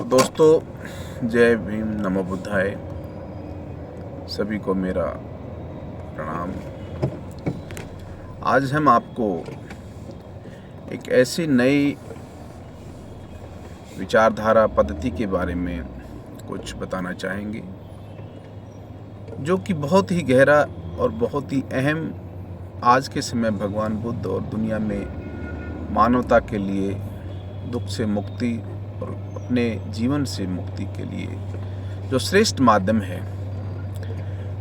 तो दोस्तों, जय भीम, नमो बुद्धाय। सभी को मेरा प्रणाम। आज हम आपको एक ऐसी नई विचारधारा पद्धति के बारे में कुछ बताना चाहेंगे जो कि बहुत ही गहरा और बहुत ही अहम आज के समय भगवान बुद्ध और दुनिया में मानवता के लिए दुख से मुक्ति और अपने जीवन से मुक्ति के लिए जो श्रेष्ठ माध्यम है,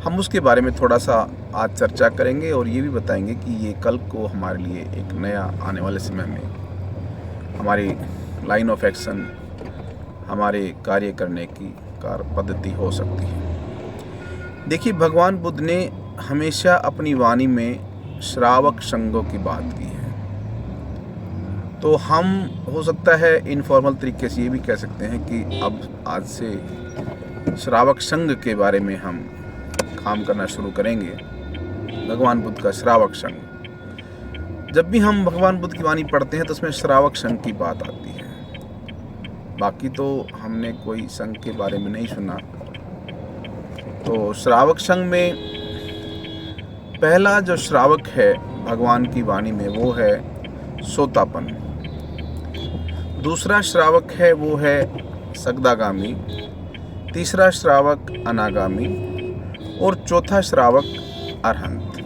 हम उसके बारे में थोड़ा सा आज चर्चा करेंगे और ये भी बताएंगे कि ये कल को हमारे लिए एक नया आने वाले समय में हमारी लाइन ऑफ एक्शन, हमारे कार्य करने की कार्य पद्धति हो सकती है। देखिए, भगवान बुद्ध ने हमेशा अपनी वाणी में श्रावक संघों की बात की है। तो हम हो सकता है इनफॉर्मल तरीके से ये भी कह सकते हैं कि अब आज से श्रावक संघ के बारे में हम काम करना शुरू करेंगे। भगवान बुद्ध का श्रावक संघ, जब भी हम भगवान बुद्ध की वाणी पढ़ते हैं तो उसमें श्रावक संघ की बात आती है। बाकी तो हमने कोई संघ के बारे में नहीं सुना। तो श्रावक संघ में पहला जो श्रावक है भगवान की वाणी में वो है सोतापन। दूसरा श्रावक है वो है सगदागामी, तीसरा श्रावक अनागामी और चौथा श्रावक अरहंत।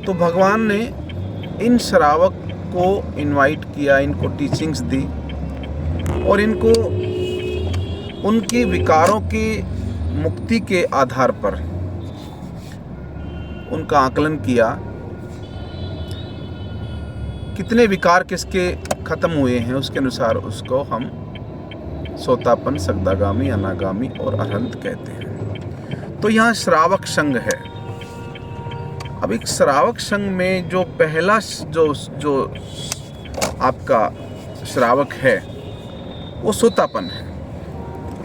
तो भगवान ने इन श्रावक को इनवाइट किया, इनको टीचिंग्स दी और इनको उनके विकारों की मुक्ति के आधार पर उनका आकलन किया। कितने विकार किसके खत्म हुए हैं उसके अनुसार उसको हम सोतापन, सगदागामी, अनागामी और अरहंत कहते हैं। तो यहाँ श्रावक संघ है। अब एक श्रावक संघ में जो पहला जो आपका श्रावक है वो सोतापन है।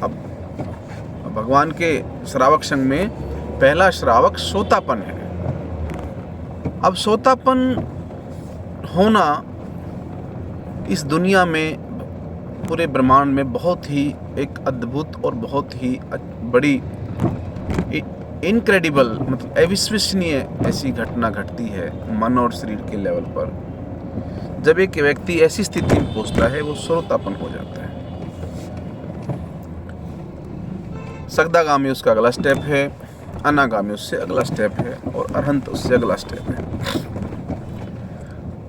अब भगवान के श्रावक संघ में पहला श्रावक सोतापन है। अब सोतापन होना इस दुनिया में, पूरे ब्रह्मांड में बहुत ही एक अद्भुत और बहुत ही बड़ी इनक्रेडिबल, मतलब अविश्वसनीय ऐसी घटना घटती है मन और शरीर के लेवल पर। जब एक व्यक्ति ऐसी स्थिति में पहुंचता है वो सोतापन हो जाता है। सगदागामी उसका अगला स्टेप है, अनागामी उससे अगला स्टेप है और अरहंत उससे अगला स्टेप है।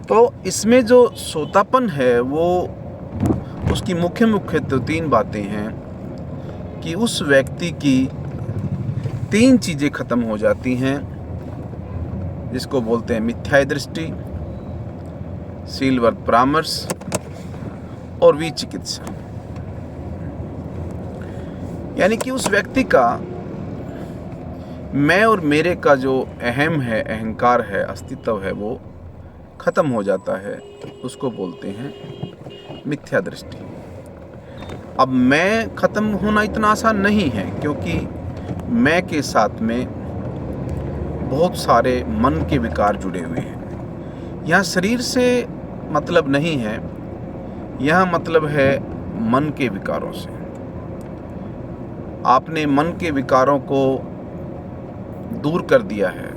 तो इसमें जो सोतापन है वो उसकी मुख्य तो तीन बातें हैं कि उस व्यक्ति की तीन चीज़ें खत्म हो जाती हैं, जिसको बोलते हैं मिथ्या दृष्टि, शीलवर्त परामर्श और विचिकित्सा। यानी कि उस व्यक्ति का मैं और मेरे का जो अहम है, अहंकार है, अस्तित्व है, वो खत्म हो जाता है। उसको बोलते हैं मिथ्या दृष्टि। अब मैं खत्म होना इतना आसान नहीं है, क्योंकि मैं के साथ में बहुत सारे मन के विकार जुड़े हुए हैं। यहाँ शरीर से मतलब नहीं है, यहाँ मतलब है मन के विकारों से। आपने मन के विकारों को दूर कर दिया है।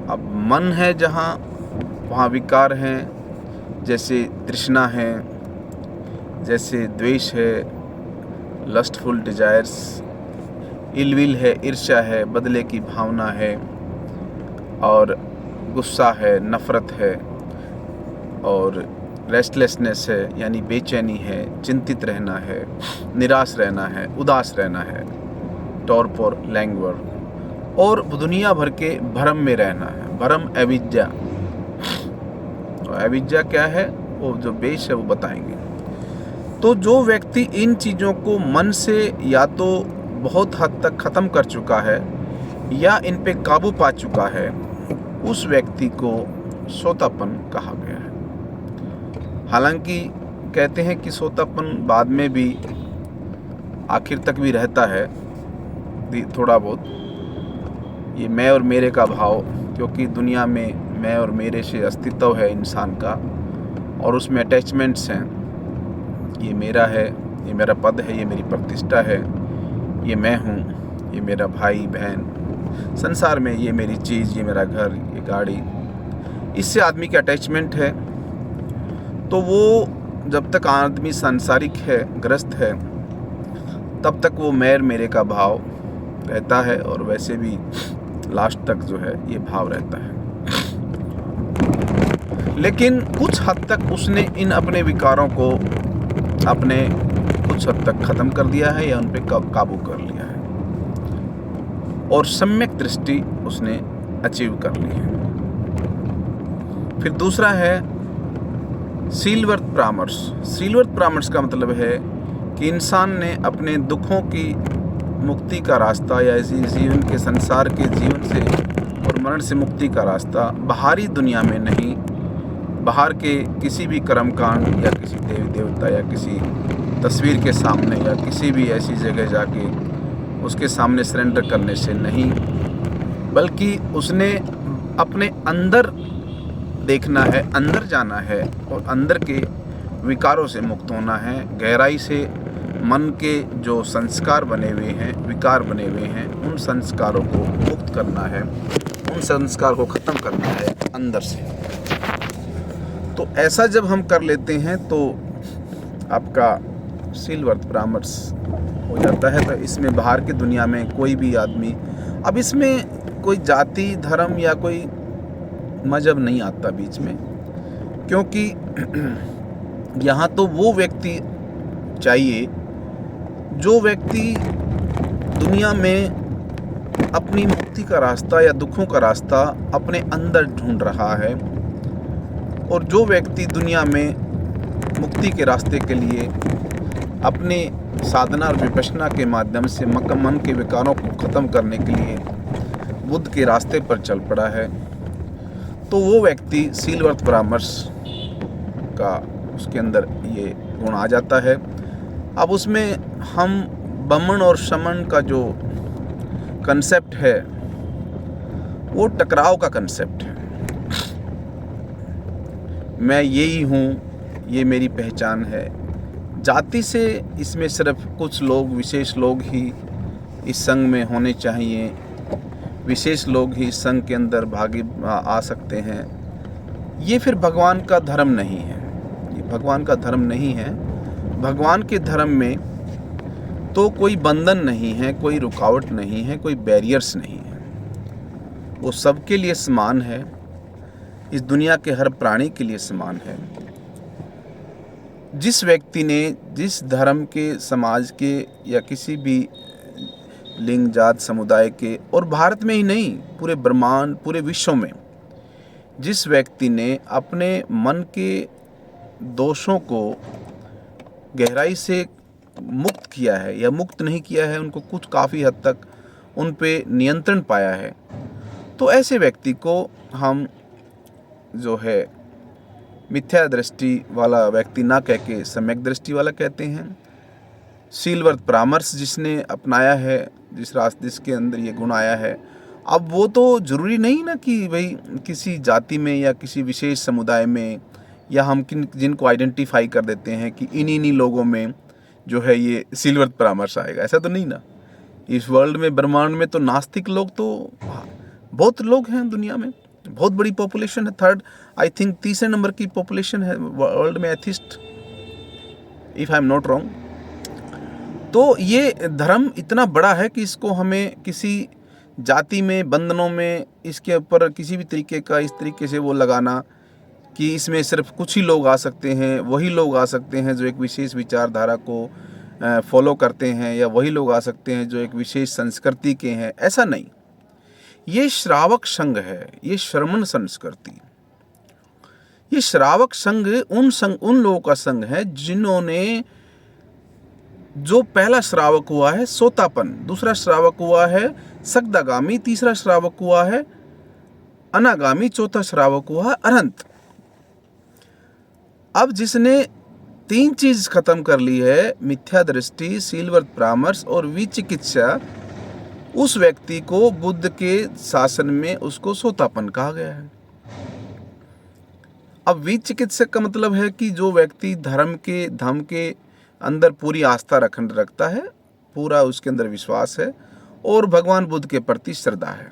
अब मन है जहाँ, वहाँ विकार हैं, जैसे तृष्णा है, जैसे द्वेष है, लस्टफुल डिजायर्स, इलविल है, ईर्ष्या है, बदले की भावना है और गुस्सा है, नफरत है और रेस्टलेसनेस है, यानी बेचैनी है, चिंतित रहना है, निराश रहना है, उदास रहना है, टॉर्पोर, लैंग्वर और दुनिया भर के भ्रम में रहना है। भ्रम, अविद्या। अविद्या क्या है, वो जो बेश है वो बताएंगे। तो जो व्यक्ति इन चीज़ों को मन से या तो बहुत हद तक ख़त्म कर चुका है या इन पे काबू पा चुका है, उस व्यक्ति को सोतापन कहा गया है। हालांकि कहते हैं कि सोतापन बाद में भी आखिर तक भी रहता है थोड़ा बहुत। ये मैं और मेरे का भाव, क्योंकि दुनिया में मैं और मेरे से अस्तित्व है इंसान का और उसमें अटैचमेंट्स हैं। ये मेरा है, ये मेरा पद है, ये मेरी प्रतिष्ठा है, ये मैं हूँ, ये मेरा भाई बहन, संसार में ये मेरी चीज़, ये मेरा घर, ये गाड़ी, इससे आदमी की अटैचमेंट है। तो वो जब तक आदमी सांसारिक है, ग्रस्त है, तब तक वो मेरे का भाव रहता है, और वैसे भी लास्ट तक जो है ये भाव रहता है। लेकिन कुछ हद तक उसने इन अपने विकारों को अपने कुछ हद तक ख़त्म कर दिया है या उन पे काबू कर लिया है, और सम्यक दृष्टि उसने अचीव कर ली है। फिर दूसरा है शीलवर्त परामर्श। शीलवर्त परामर्श का मतलब है कि इंसान ने अपने दुखों की मुक्ति का रास्ता या इसी जीवन के संसार के जीवन से और मरण से मुक्ति का रास्ता बाहरी दुनिया में नहीं, बाहर के किसी भी कर्मकांड या किसी देवी देवता या किसी तस्वीर के सामने या किसी भी ऐसी जगह जाके उसके सामने सरेंडर करने से नहीं, बल्कि उसने अपने अंदर देखना है, अंदर जाना है और अंदर के विकारों से मुक्त होना है। गहराई से मन के जो संस्कार बने हुए हैं, विकार बने हुए हैं, उन संस्कारों को मुक्त करना है, उन संस्कार को ख़त्म करना है अंदर से। तो ऐसा जब हम कर लेते हैं तो आपका शीलवर्त परामर्श हो जाता है। तो इसमें बाहर की दुनिया में कोई भी आदमी, अब इसमें कोई जाति, धर्म या कोई मजहब नहीं आता बीच में, क्योंकि यहाँ तो वो व्यक्ति चाहिए जो व्यक्ति दुनिया में अपनी मुक्ति का रास्ता या दुखों का रास्ता अपने अंदर ढूंढ रहा है, और जो व्यक्ति दुनिया में मुक्ति के रास्ते के लिए अपने साधना और विपश्यना के माध्यम से मन के विकारों को ख़त्म करने के लिए बुद्ध के रास्ते पर चल पड़ा है, तो वो व्यक्ति शीलवर्त परामर्श का उसके अंदर ये गुण आ जाता है। अब उसमें हम बमन और शमन का जो कंसेप्ट है वो टकराव का कंसेप्ट है। मैं यही हूँ, ये मेरी पहचान है। जाति से इसमें सिर्फ कुछ लोग, विशेष लोग ही इस संघ में होने चाहिए, विशेष लोग ही इस संघ के अंदर भागी आ सकते हैं। ये फिर भगवान का धर्म नहीं है, ये भगवान का धर्म नहीं है। भगवान के धर्म में तो कोई बंधन नहीं है, कोई रुकावट नहीं है, कोई बैरियर्स नहीं है, वो सबके लिए समान है, इस दुनिया के हर प्राणी के लिए समान है। जिस व्यक्ति ने जिस धर्म के, समाज के या किसी भी लिंग, जात, समुदाय के, और भारत में ही नहीं पूरे ब्रह्मांड, पूरे विश्व में जिस व्यक्ति ने अपने मन के दोषों को गहराई से मुक्त किया है या मुक्त नहीं किया है, उनको कुछ काफ़ी हद तक उन पे नियंत्रण पाया है, तो ऐसे व्यक्ति को हम जो है मिथ्या दृष्टि वाला व्यक्ति ना कह के सम्यक दृष्टि वाला कहते हैं। शीलवर्त परामर्श जिसने अपनाया है, जिसके अंदर ये गुण आया है, अब वो तो ज़रूरी नहीं ना कि भाई किसी जाति में या किसी विशेष समुदाय में, या हम जिनको आइडेंटिफाई कर देते हैं कि इन्हीं लोगों में जो है ये शीलवर्त परामर्श आएगा, ऐसा तो नहीं ना। इस वर्ल्ड में, ब्रह्मांड में तो नास्तिक लोग तो बहुत लोग हैं दुनिया में, बहुत बड़ी पॉपुलेशन है। थर्ड, आई थिंक तीसरे नंबर की पॉपुलेशन है वर्ल्ड में atheist, if I am not wrong. तो ये धर्म इतना बड़ा है कि इसको हमें किसी जाति में, बंधनों में, इसके ऊपर किसी भी तरीके का इस तरीके से वो लगाना कि इसमें सिर्फ कुछ ही लोग आ सकते हैं, वही लोग आ सकते हैं जो एक विशेष विचारधारा को फॉलो करते हैं, या वही लोग आ सकते हैं जो एक विशेष संस्कृति के हैं, ऐसा नहीं। ये श्रावक संघ है, ये श्रमण संस्कृति, ये श्रावक संघ उन लोगों का संघ है जिन्होंने, जो पहला श्रावक हुआ है सोतापन, दूसरा श्रावक हुआ है सगदागामी, तीसरा श्रावक हुआ है अनागामी, चौथा श्रावक हुआ है अरहंत। अब जिसने तीन चीज खत्म कर ली है, मिथ्या दृष्टि, शीलवर्त परामर्श और विचिकित्सा, उस व्यक्ति को बुद्ध के शासन में उसको सोतापन कहा गया है। अब विचिकित्सक का मतलब है कि जो व्यक्ति धर्म के अंदर पूरी आस्था रखता है, पूरा उसके अंदर विश्वास है और भगवान बुद्ध के प्रति श्रद्धा है,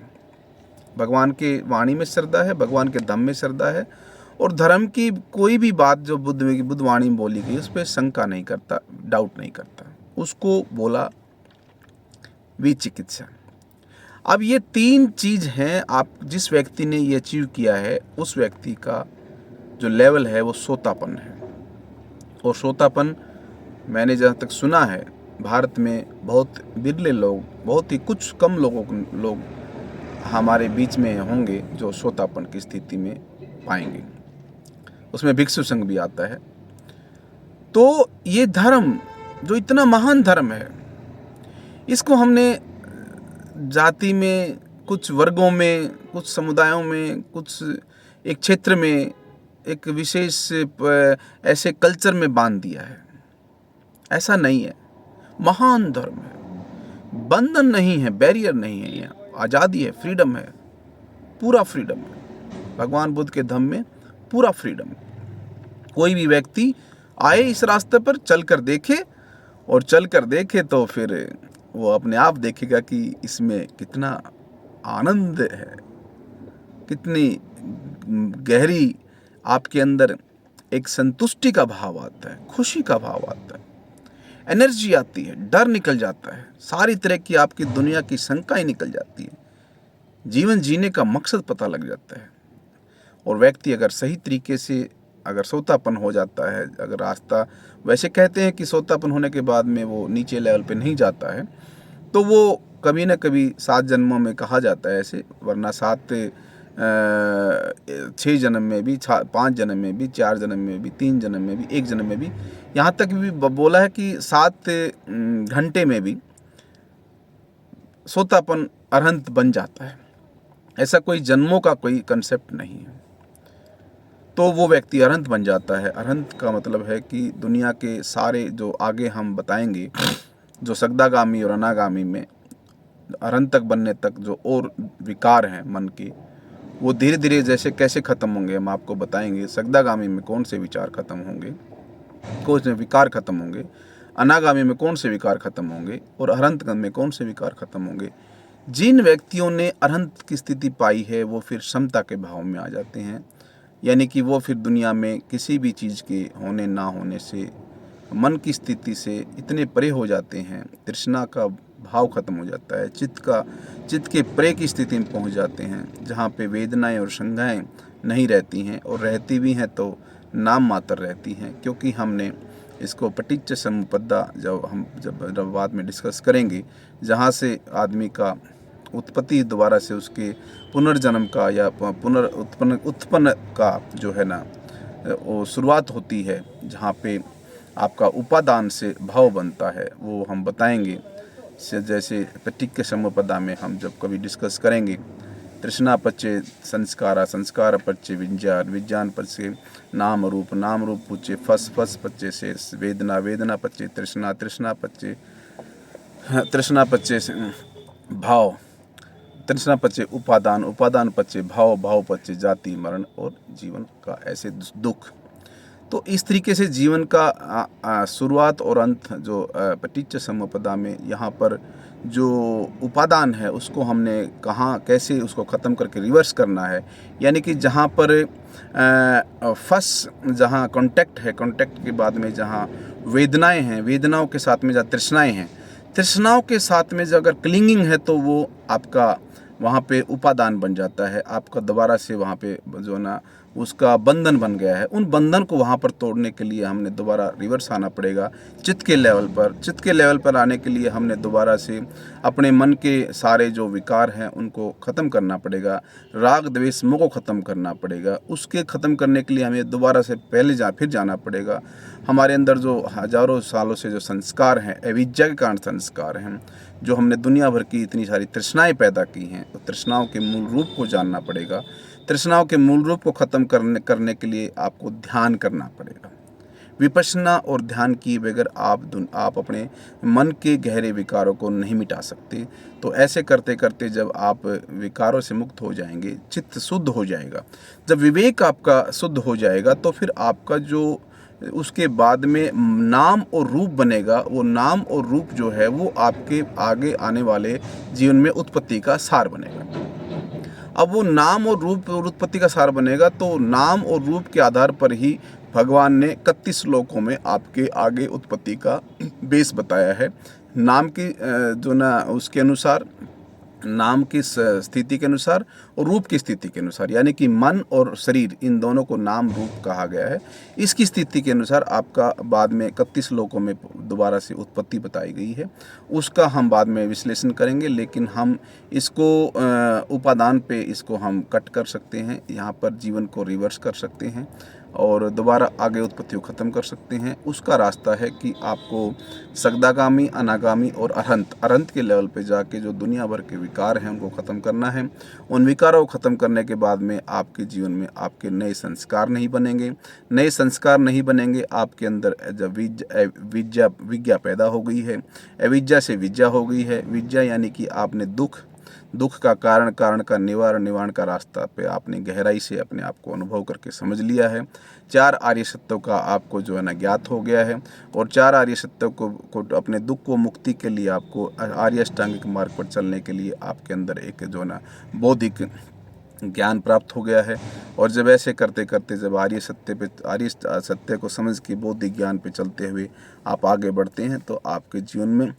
भगवान के वाणी में श्रद्धा है, भगवान के धम्म में श्रद्धा है और धर्म की कोई भी बात जो बुद्ध वाणी में बोली गई उस पर शंका नहीं करता, डाउट नहीं करता, उसको बोला विचिकित्सा। अब ये 3 चीज़ हैं, आप जिस व्यक्ति ने ये अचीव किया है उस व्यक्ति का जो लेवल है वो सोतापन है। और सोतापन मैंने जहाँ तक सुना है भारत में बहुत बिरले लोग, बहुत ही कुछ कम लोग हमारे बीच में होंगे जो सोतापन की स्थिति में पाएंगे, उसमें भिक्षु संघ भी आता है। तो ये धर्म जो इतना महान धर्म है, इसको हमने जाति में, कुछ वर्गों में, कुछ समुदायों में, कुछ एक क्षेत्र में, एक विशेष ऐसे कल्चर में बांध दिया है। ऐसा नहीं है, महान धर्म है, बंधन नहीं है, बैरियर नहीं है, यहाँ आज़ादी है, फ्रीडम है, पूरा फ्रीडम है। भगवान बुद्ध के धम्म में पूरा फ्रीडम है। कोई भी व्यक्ति आए इस रास्ते पर, चल कर देखे तो फिर वो अपने आप देखेगा कि इसमें कितना आनंद है, कितनी गहरी आपके अंदर एक संतुष्टि का भाव आता है, खुशी का भाव आता है, एनर्जी आती है, डर निकल जाता है, सारी तरह की आपकी दुनिया की शंकाएं निकल जाती है, जीवन जीने का मकसद पता लग जाता है। और व्यक्ति अगर सही तरीके से अगर सोतापन हो जाता है, अगर रास्ता, वैसे कहते हैं कि सोतापन होने के बाद में वो नीचे लेवल पे नहीं जाता है, तो वो कभी ना कभी 7 जन्मों में कहा जाता है ऐसे, वरना 6 जन्म में भी, 5 जन्म में भी, 4 जन्म में भी, 3 जन्म में भी, 1 जन्म में भी, यहाँ तक भी बोला है कि 7 घंटे में भी सोतापन अरहंत बन जाता है। ऐसा कोई जन्मों का कोई कंसेप्ट नहीं है। तो वो व्यक्ति अरहंत बन जाता है। अरहंत का मतलब है कि दुनिया के सारे जो आगे हम बताएंगे, जो सगदागामी और अनागामी में अरहंत तक बनने तक जो और विकार हैं मन के, वो धीरे धीरे जैसे कैसे ख़त्म होंगे हम आपको बताएंगे। सगदागामी में कौन से विचार ख़त्म होंगे, कौन से विकार ख़त्म होंगे, अनागामी में कौन से विकार ख़त्म होंगे और अरहंत में कौन से विकार ख़त्म होंगे। जिन व्यक्तियों ने अरहंत की स्थिति पाई है वो फिर समता के भाव में आ जाते हैं, यानी कि वो फिर दुनिया में किसी भी चीज़ के होने ना होने से, मन की स्थिति से इतने परे हो जाते हैं, तृष्णा का भाव खत्म हो जाता है, चित्त के परे की स्थिति में पहुंच जाते हैं, जहाँ पे वेदनाएं और शंकाएं नहीं रहती हैं, और रहती भी हैं तो नाम मात्र रहती हैं। क्योंकि हमने इसको पटिच्च समुपदा जब बाद में डिस्कस करेंगे, जहाँ से आदमी का उत्पत्ति दोबारा से उसके पुनर्जन्म का या उत्पन्न का जो है ना वो शुरुआत होती है, जहाँ पे आपका उपादान से भाव बनता है, वो हम बताएंगे। जैसे पटिच्च समुपदा में हम जब कभी डिस्कस करेंगे, तृष्णा पच्चे संस्कारा, संस्कार पच्चे विज्ञान, विज्ञान पच्चे नाम रूप, नाम रूप पच्चे फस पच्चे से वेदना, वेदना पच्चे तृष्णा, तृष्णा पच्चे भाव, तृष्णा पच्चे उपादान, उपादान पच्चे भाव, भाव पच्चे जाति मरण और जीवन का ऐसे दुख। तो इस तरीके से जीवन का शुरुआत और अंत जो पटिच्च समुपदा में यहाँ पर जो उपादान है उसको हमने कहाँ कैसे उसको ख़त्म करके रिवर्स करना है, यानी कि जहाँ पर जहाँ कॉन्टैक्ट है, कॉन्टैक्ट के बाद में जहाँ वेदनाएं हैं, वेदनाओं के साथ में जहाँ तृष्णाएं हैं, तृष्णाओं के साथ में जो अगर क्लिंगिंग है तो वो आपका वहाँ पे उपादान बन जाता है, आपका दोबारा से वहाँ पे जो ना उसका बंधन बन गया है। उन बंधन को वहाँ पर तोड़ने के लिए हमने दोबारा रिवर्स आना पड़ेगा चित्त के लेवल पर। चित्त के लेवल पर आने के लिए हमने दोबारा से अपने मन के सारे जो विकार हैं उनको ख़त्म करना पड़ेगा, राग द्वेष मोह को ख़त्म करना पड़ेगा। उसके ख़त्म करने के लिए हमें दोबारा से पहले फिर जाना पड़ेगा। हमारे अंदर जो हजारों सालों से जो संस्कार हैं, अविद्या के कारण संस्कार हैं, जो हमने दुनिया भर की इतनी सारी तृष्णाएं पैदा की हैं, तो तृष्णाओं के मूल रूप को जानना पड़ेगा। तृष्णाओं के मूल रूप को ख़त्म करने के लिए आपको ध्यान करना पड़ेगा। विपश्यना और ध्यान किए बगैर आप अपने मन के गहरे विकारों को नहीं मिटा सकते। तो ऐसे करते करते जब आप विकारों से मुक्त हो जाएंगे, चित्त शुद्ध हो जाएगा, जब विवेक आपका शुद्ध हो जाएगा, तो फिर आपका जो उसके बाद में नाम और रूप बनेगा। वो नाम और रूप जो है वो आपके आगे आने वाले जीवन में उत्पत्ति का सार बनेगा। अब वो नाम और रूप और उत्पत्ति का सार बनेगा, तो नाम और रूप के आधार पर ही भगवान ने 31 श्लोकों में आपके आगे उत्पत्ति का बेस बताया है। नाम की जो ना उसके अनुसार, नाम की स्थिति के अनुसार और रूप की स्थिति के अनुसार, यानी कि मन और शरीर, इन दोनों को नाम रूप कहा गया है। इसकी स्थिति के अनुसार आपका बाद में 31 श्लोकों में दोबारा से उत्पत्ति बताई गई है। उसका हम बाद में विश्लेषण करेंगे, लेकिन हम इसको उपादान पे इसको हम कट कर सकते हैं, यहाँ पर जीवन को रिवर्स कर सकते हैं और दोबारा आगे उत्पत्ति को ख़त्म कर सकते हैं। उसका रास्ता है कि आपको सगदागामी, अनागामी और अरहंत के लेवल पे जाके जो दुनिया भर के विकार हैं उनको ख़त्म करना है। उन विकारों को ख़त्म करने के बाद में आपके जीवन में आपके नए संस्कार नहीं बनेंगे। नए संस्कार नहीं बनेंगे, आपके अंदर जब विज्ञा पैदा हो गई है, अविद्या से विद्या हो गई है। विद्या यानी कि आपने दुख का कारण, कारण का निवारण का रास्ता पे आपने गहराई से अपने आप को अनुभव करके समझ लिया है। 4 आर्य सत्यों का आपको जो है ना ज्ञात हो गया है, और 4 आर्य सत्यों को अपने दुख को मुक्ति के लिए, आपको आर्य अष्टांगिक मार्ग पर चलने के लिए आपके अंदर एक जो है ना बौद्धिक ज्ञान प्राप्त हो गया है। और जब ऐसे करते करते जब आर्य सत्य को समझ के बौद्धिक ज्ञान पे चलते हुए आप आगे बढ़ते हैं, तो आपके जीवन में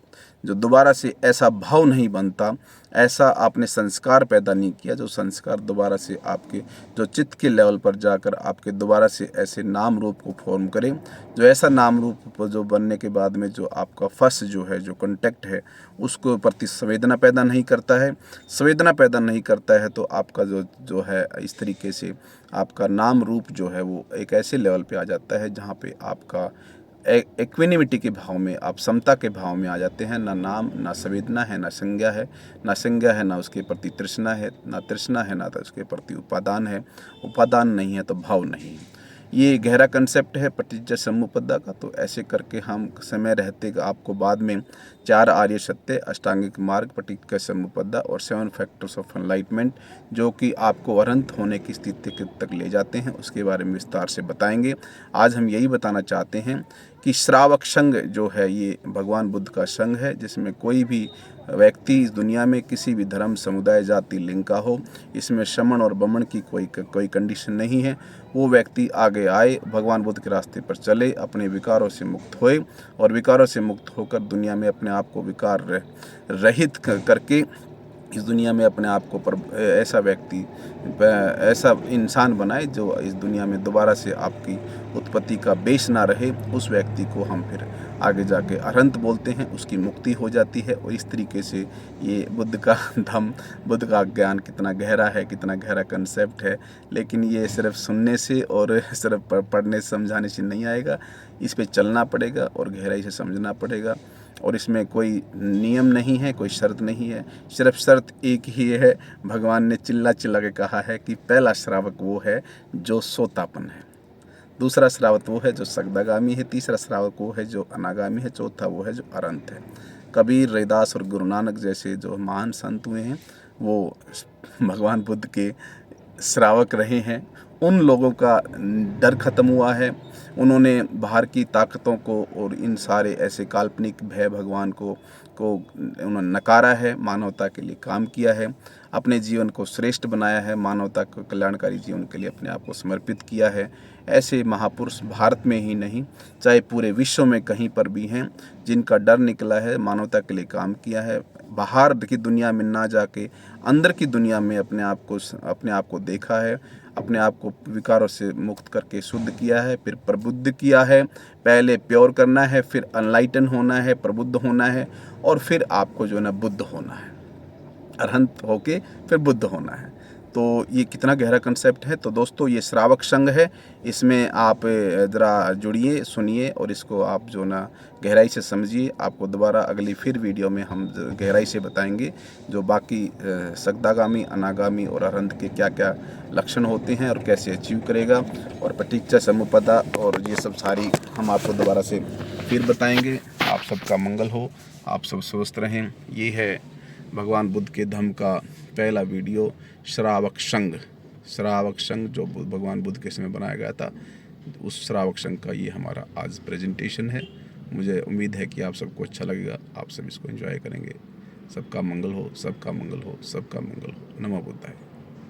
जो दोबारा से ऐसा भाव नहीं बनता, ऐसा आपने संस्कार पैदा नहीं किया जो संस्कार दोबारा से आपके जो चित्त के लेवल पर जाकर आपके दोबारा से ऐसे नाम रूप को फॉर्म करें, जो ऐसा नाम रूप जो बनने के बाद में जो आपका फर्स्ट जो है, जो कॉन्टैक्ट है, उसको प्रति संवेदना पैदा नहीं करता है। संवेदना पैदा नहीं करता है तो आपका जो है इस तरीके से आपका नाम रूप जो है वो एक ऐसे लेवल पे आ जाता है जहाँ पे आपका इक्विनिमिटी के भाव में, आप समता के भाव में आ जाते हैं। ना नाम, ना संवेदना है, ना संज्ञा है, ना संज्ञा है, ना उसके प्रति तृष्णा है, ना तृष्णा है, ना तो उसके प्रति उपादान है। उपादान नहीं है तो भाव नहीं है। ये गहरा कंसेप्ट है पटिज्जा समुपदा का। तो ऐसे करके हम समय रहते आपको बाद में 4 आर्य सत्य, अष्टांगिक मार्ग, पटिज्जा समुपदा और 7 फैक्टर्स ऑफ एनलाइटमेंट, जो कि आपको अरहंत होने की स्थिति तक ले जाते हैं, उसके बारे में विस्तार से बताएंगे। आज हम यही बताना चाहते हैं कि श्रावक संघ जो है ये भगवान बुद्ध का संघ है, जिसमें कोई भी व्यक्ति इस दुनिया में किसी भी धर्म, समुदाय, जाति, लिंग का हो, इसमें श्रमण और बमन की कोई कंडीशन नहीं है। वो व्यक्ति आगे आए, भगवान बुद्ध के रास्ते पर चले, अपने विकारों से मुक्त होए और विकारों से मुक्त होकर दुनिया में अपने आप को विकार रहित करके इस दुनिया में अपने आप को ऐसा व्यक्ति, ऐसा इंसान बनाए जो इस दुनिया में दोबारा से आपकी उत्पत्ति का बेस ना रहे। उस व्यक्ति को हम फिर आगे जाके अरहंत बोलते हैं, उसकी मुक्ति हो जाती है। और इस तरीके से ये बुद्ध का धम्म, बुद्ध का ज्ञान कितना गहरा है, कितना गहरा कंसेप्ट है। लेकिन ये सिर्फ सुनने से और सिर्फ पढ़ने समझाने से नहीं आएगा, इस पे चलना पड़ेगा और गहराई से समझना पड़ेगा। और इसमें कोई नियम नहीं है, कोई शर्त नहीं है, सिर्फ शर्त एक ही है। भगवान ने चिल्ला चिल्ला के कहा है कि पहला श्रावक वो है जो सोतापन है, दूसरा श्रावक वो है जो सगदागामी है, तीसरा श्रावक वो है जो अनागामी है, चौथा वो है जो अरहंत है। कबीर, रैदास और गुरु नानक जैसे जो महान संत हुए हैं वो भगवान बुद्ध के श्रावक रहे हैं। उन लोगों का डर खत्म हुआ है, उन्होंने बाहर की ताकतों को और इन सारे ऐसे काल्पनिक भय भगवान को उन्होंने नकारा है, मानवता के लिए काम किया है, अपने जीवन को श्रेष्ठ बनाया है, मानवता को कल्याणकारी जीवन के लिए अपने आप को समर्पित किया है। ऐसे महापुरुष भारत में ही नहीं, चाहे पूरे विश्व में कहीं पर भी हैं, जिनका डर निकला है, मानवता के लिए काम किया है, बाहर की दुनिया में ना जाके अंदर की दुनिया में अपने आप को देखा है, अपने आप को विकारों से मुक्त करके शुद्ध किया है, फिर प्रबुद्ध किया है। पहले प्योर करना है, फिर अनलाइटन होना है, प्रबुद्ध होना है, और फिर आपको जो है ना बुद्ध होना है, अरहंत होके फिर बुद्ध होना है। तो ये कितना गहरा कंसेप्ट है। तो दोस्तों ये श्रावक संघ है, इसमें आप ज़रा जुड़िए, सुनिए और इसको आप जो ना गहराई से समझिए। आपको दोबारा अगली फिर वीडियो में हम गहराई से बताएंगे जो बाकी सगदागामी, अनागामी और अरहंत के क्या क्या लक्षण होते हैं और कैसे अचीव करेगा, और पटिज्जा समुपदा और ये सब सारी हम आपको दोबारा से फिर बताएंगे। आप सबका मंगल हो, आप सब स्वस्थ रहें। ये है भगवान बुद्ध के धम्म का पहला वीडियो, श्रावक संघ जो भगवान बुद्ध के समय बनाया गया था। उस श्रावक संघ का ये हमारा आज प्रेजेंटेशन है। मुझे उम्मीद है कि आप सबको अच्छा लगेगा, आप सब इसको एंजॉय करेंगे। सबका मंगल हो, सबका मंगल हो, सबका मंगल हो। नमो बुद्धाय।